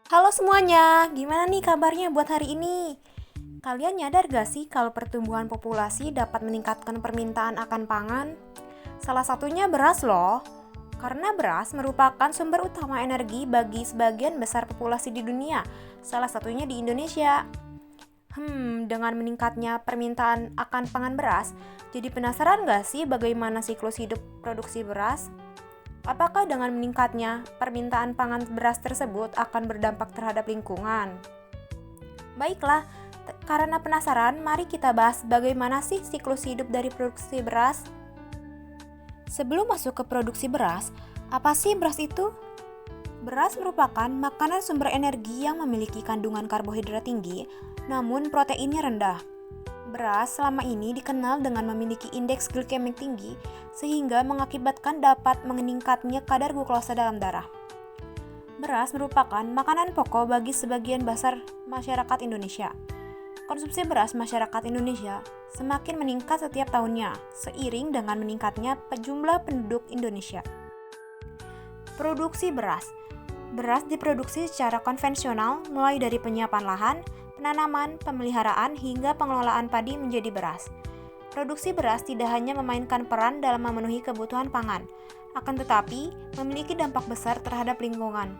Halo semuanya, gimana nih kabarnya buat hari ini? Kalian nyadar gak sih kalau pertumbuhan populasi dapat meningkatkan permintaan akan pangan? Salah satunya beras loh, karena beras merupakan sumber utama energi bagi sebagian besar populasi di dunia, salah satunya di Indonesia. Dengan meningkatnya permintaan akan pangan beras, jadi penasaran gak sih bagaimana siklus hidup produksi beras? Apakah dengan meningkatnya permintaan pangan beras tersebut akan berdampak terhadap lingkungan? Baiklah, karena penasaran, mari kita bahas bagaimana sih siklus hidup dari produksi beras. Sebelum masuk ke produksi beras, apa sih beras itu? Beras merupakan makanan sumber energi yang memiliki kandungan karbohidrat tinggi, namun proteinnya rendah. Beras selama ini dikenal dengan memiliki indeks glikemik tinggi, sehingga mengakibatkan dapat meningkatnya kadar glukosa dalam darah. Beras merupakan makanan pokok bagi sebagian besar masyarakat Indonesia. Konsumsi beras masyarakat Indonesia semakin meningkat setiap tahunnya, seiring dengan meningkatnya jumlah penduduk Indonesia. Produksi beras. Beras diproduksi secara konvensional mulai dari penyiapan lahan, penanaman, pemeliharaan, hingga pengelolaan padi menjadi beras. Produksi beras tidak hanya memainkan peran dalam memenuhi kebutuhan pangan, akan tetapi memiliki dampak besar terhadap lingkungan.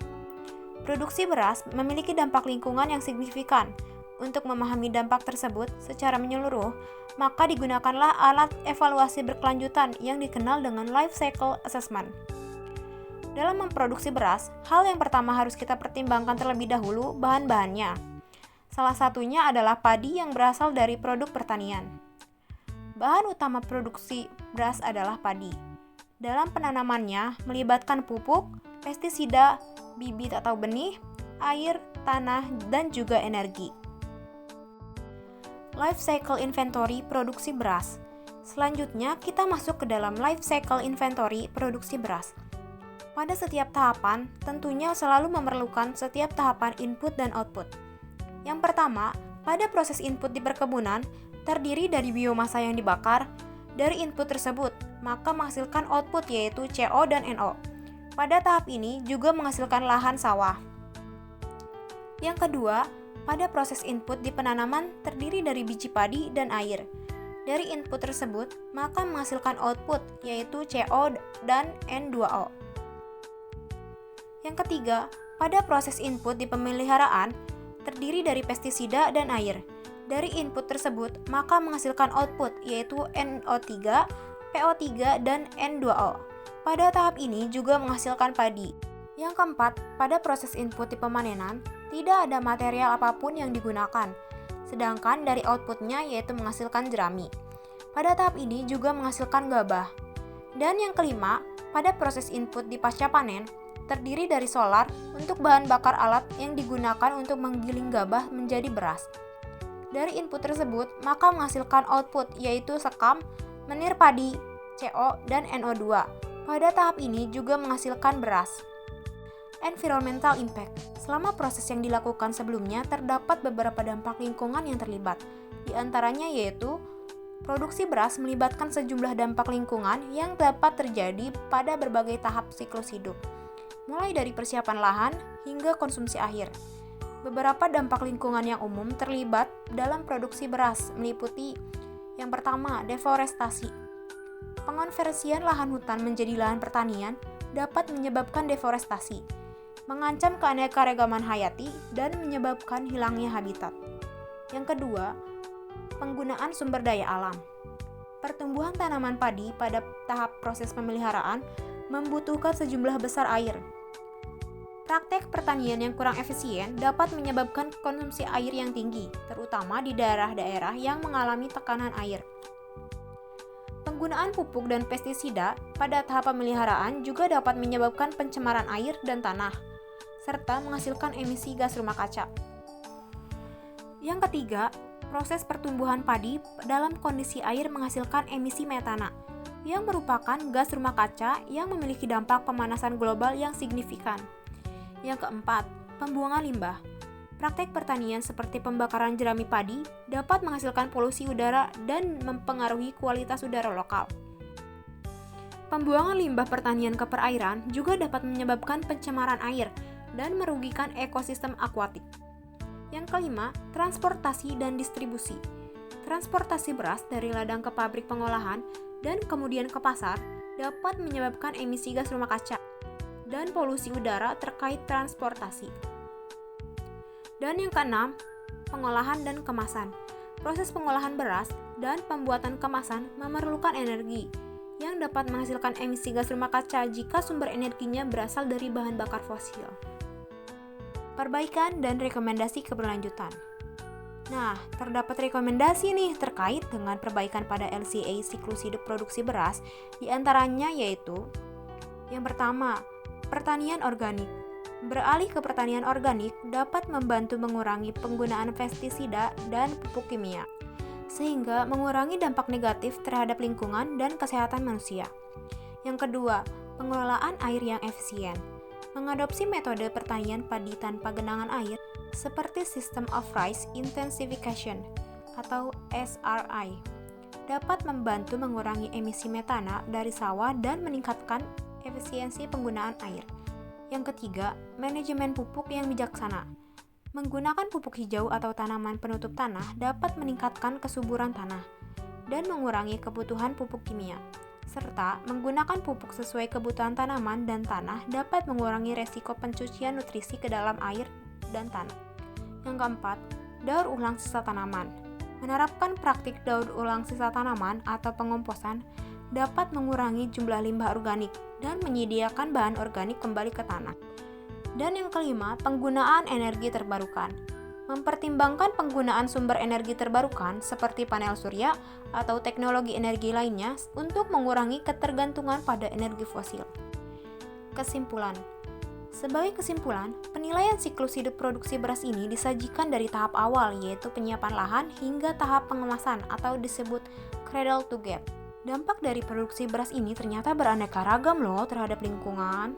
Produksi beras memiliki dampak lingkungan yang signifikan. Untuk memahami dampak tersebut secara menyeluruh, maka digunakanlah alat evaluasi berkelanjutan yang dikenal dengan life cycle assessment. Dalam memproduksi beras, hal yang pertama harus kita pertimbangkan terlebih dahulu bahan-bahannya. Salah satunya adalah padi yang berasal dari produk pertanian. Bahan utama produksi beras adalah padi. Dalam penanamannya melibatkan pupuk, pestisida, bibit atau benih, air, tanah, dan juga energi. Life cycle inventory produksi beras. Selanjutnya, kita masuk ke dalam life cycle inventory produksi beras. Pada setiap tahapan, tentunya selalu memerlukan setiap tahapan input dan output. Yang pertama, pada proses input di perkebunan, terdiri dari biomasa yang dibakar. Dari input tersebut, maka menghasilkan output yaitu CO dan NO. Pada tahap ini juga menghasilkan lahan sawah. Yang kedua, pada proses input di penanaman terdiri dari biji padi dan air. Dari input tersebut, maka menghasilkan output yaitu CO dan N2O. Yang ketiga, pada proses input di pemeliharaan terdiri dari pestisida dan air. Dari input tersebut, maka menghasilkan output yaitu NO3, PO3, dan N2O. Pada tahap ini juga menghasilkan padi. Yang keempat, pada proses input di pemanenan, tidak ada material apapun yang digunakan, sedangkan dari outputnya yaitu menghasilkan jerami. Pada tahap ini juga menghasilkan gabah. Dan yang kelima, pada proses input di pasca panen, terdiri dari solar untuk bahan bakar alat yang digunakan untuk menggiling gabah menjadi beras. Dari input tersebut, maka menghasilkan output yaitu sekam, menir padi, CO, dan NO2. Pada tahap ini juga menghasilkan beras. Environmental impact. Selama proses yang dilakukan sebelumnya, terdapat beberapa dampak lingkungan yang terlibat. Di antaranya yaitu, produksi beras melibatkan sejumlah dampak lingkungan yang dapat terjadi pada berbagai tahap siklus hidup, mulai dari persiapan lahan hingga konsumsi akhir. Beberapa dampak lingkungan yang umum terlibat dalam produksi beras meliputi yang pertama, deforestasi. Pengonversian lahan hutan menjadi lahan pertanian dapat menyebabkan deforestasi, mengancam keanekaragaman hayati dan menyebabkan hilangnya habitat. Yang kedua, penggunaan sumber daya alam. Pertumbuhan tanaman padi pada tahap proses pemeliharaan membutuhkan sejumlah besar air. Praktek pertanian yang kurang efisien dapat menyebabkan konsumsi air yang tinggi, terutama di daerah-daerah yang mengalami tekanan air. Penggunaan pupuk dan pestisida pada tahap pemeliharaan juga dapat menyebabkan pencemaran air dan tanah, serta menghasilkan emisi gas rumah kaca. Yang ketiga, proses pertumbuhan padi dalam kondisi air menghasilkan emisi metana, yang merupakan gas rumah kaca yang memiliki dampak pemanasan global yang signifikan. Yang keempat, pembuangan limbah. Praktek pertanian seperti pembakaran jerami padi dapat menghasilkan polusi udara dan mempengaruhi kualitas udara lokal. Pembuangan limbah pertanian ke perairan juga dapat menyebabkan pencemaran air dan merugikan ekosistem akuatik. Yang kelima, transportasi dan distribusi. Transportasi beras dari ladang ke pabrik pengolahan dan kemudian ke pasar dapat menyebabkan emisi gas rumah kaca dan polusi udara terkait transportasi. Dan yang keenam, pengolahan dan kemasan. Proses pengolahan beras dan pembuatan kemasan memerlukan energi yang dapat menghasilkan emisi gas rumah kaca jika sumber energinya berasal dari bahan bakar fosil. Perbaikan dan rekomendasi keberlanjutan. Nah, terdapat rekomendasi nih terkait dengan perbaikan pada LCA siklus hidup produksi beras, diantaranya yaitu yang pertama, pertanian organik. Beralih ke pertanian organik dapat membantu mengurangi penggunaan pestisida dan pupuk kimia, sehingga mengurangi dampak negatif terhadap lingkungan dan kesehatan manusia. Yang kedua, pengelolaan air yang efisien. Mengadopsi metode pertanian padi tanpa genangan air seperti System of Rice Intensification atau SRI dapat membantu mengurangi emisi metana dari sawah dan meningkatkan efisiensi penggunaan air. Yang ketiga, manajemen pupuk yang bijaksana. Menggunakan pupuk hijau atau tanaman penutup tanah dapat meningkatkan kesuburan tanah dan mengurangi kebutuhan pupuk kimia. Serta menggunakan pupuk sesuai kebutuhan tanaman dan tanah dapat mengurangi resiko pencucian nutrisi ke dalam air dan tanah. Yang keempat, daur ulang sisa tanaman. Menerapkan praktik daur ulang sisa tanaman atau pengomposan dapat mengurangi jumlah limbah organik dan menyediakan bahan organik kembali ke tanah. Dan yang kelima, penggunaan energi terbarukan. Mempertimbangkan penggunaan sumber energi terbarukan seperti panel surya atau teknologi energi lainnya untuk mengurangi ketergantungan pada energi fosil. Kesimpulan. Sebagai kesimpulan, penilaian siklus hidup produksi beras ini disajikan dari tahap awal yaitu penyiapan lahan hingga tahap pengemasan atau disebut cradle to gate. Dampak dari produksi beras ini ternyata beraneka ragam loh terhadap lingkungan.